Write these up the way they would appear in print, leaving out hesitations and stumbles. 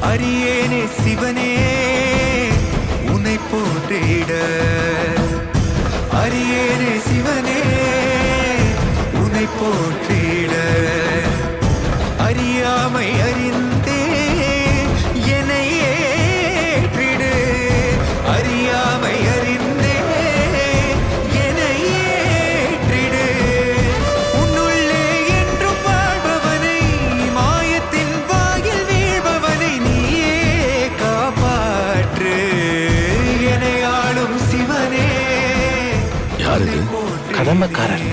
அரியேனே சிவனே உன்னை போற்றிட, அரியேனே சிவனே உன்னை போற்றிட, அறியாமை அறிந்தே என்னை ஏற்றிடு, அறியாமை அறிந்தே என்னை ஏற்றிடு. உன்னுள்ளே என்றும் வாழ்பவனை, மாயத்தின் வாயில் வீழ்பவனை நீயே காப்பாற்று. என்னை ஆளும் சிவனே. யாரு கடமைக்காரன்?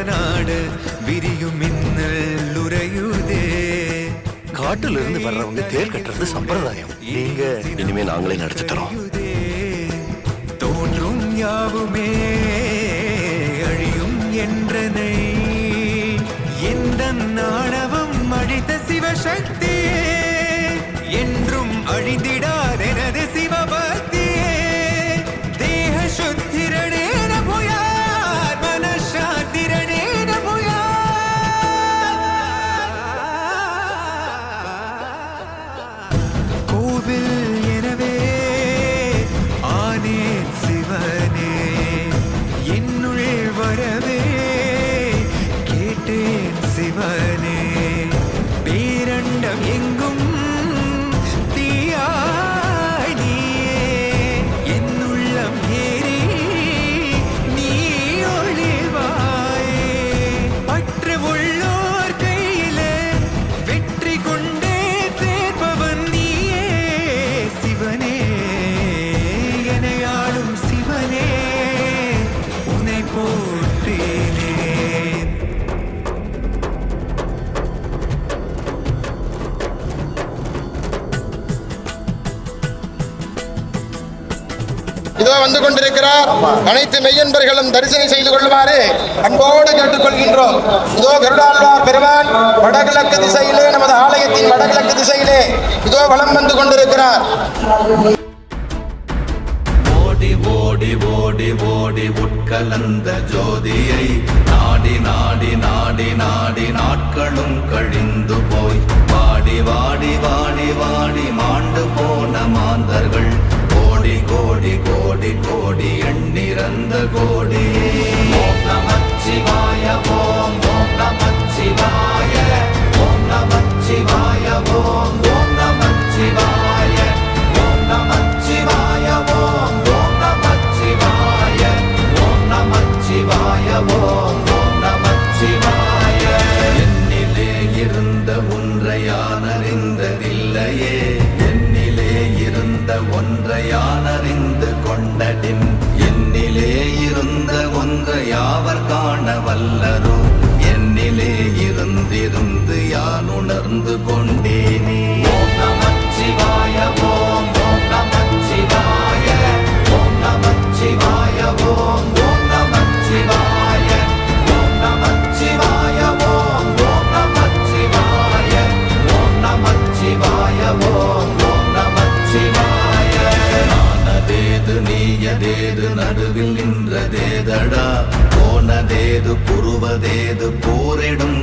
நாடு விரியும் மின்னல் உறையுதே. காட்டுல இருந்து வர்றவங்க தேர் கட்டுறது சம்பிரதாயம். நீங்க இனிமே நாங்களே நடத்தி தரோம். தோன்றும் யாவுமே அழியும் என்றனை, எந்த நாணவம் அழித்த சிவசக்தியே, என்றும் அழிந்திடார் எனது சிவபக்தியே. தேக சுத்திரணே நபுயா, மனசாத்திரணே நபுயா. கோவில் எனவே ஆனேன் சிவனே, என்னுள் வரவே கேட்டேன் சிவனே. பேரண்டம் எங்கும் தீயாய் நீயே, என்னுள்ளம் ஏறி நீ ஒளிவாயே. பற்று உள்ளோர் கையிலே வெற்றி கொண்டே சேர்ப்பவன் நீயே சிவனே. என்னை ஆளும் சிவனே, உன்னை போற்றினேன். இதோ வந்து கொண்டிருக்கிறார். அனைத்து மெய்யன்பர்களும் தரிசனம் செய்து கொள்ளுமாறு அன்போடு கேட்டுக்கொள்கின்றோம். இதோ கருடாழ்வார் பெருமான் வடகிழக்கு திசையிலே, நமது ஆலயத்தின் வடகிழக்கு திசையிலே இதோ வலம் வந்து கொண்டிருக்கிறார். ஓடி ஓடி ஓடி ஓடி உட்கலந்த ஜோதியை நாடி நாடி நாடி நாடி நாட்களும் கழிந்து போய், வாடி வாடி வாடி வாடி மாண்டு போன மாந்தர்கள் கோடி கோடி கோடி கோடி எண்ணிறந்த கோடி. ஓம் நமச்சிவாய ஓம் ஓம் நமச்சிவாய ஓம் நமச்சிவாய ஓம் ஓம் நமச்சிவாய ஓம் நமச்சிவாய ஓம் ஓம் நமச்சிவாய ஓம் நமச்சிவாய ஓம் ஓம் நமச்சிவாய. என்னிலே இருந்த ஒன்றை யான் அறிந்ததில்லையே, என்னிலே இருந்த ஒன்றை யான் அறிந்து கொண்டடின், என்னிலே இருந்த ஒன்றை யாவர் காண வல்லரோ, என்னிலே இருந்திருந்து யான் உணர்ந்து கொண்டேனே. ஓம் நமச்சிவாய ஓம் ஓம் நமச்சிவாய ஓம் நமச்சிவாய ஓம் ஓம் நமச்சிவாய ஓம் நமச்சிவாய ஓம் ஓம் நடுவில் நின்றதேதடா போனதேது புருவதேது போரிடும்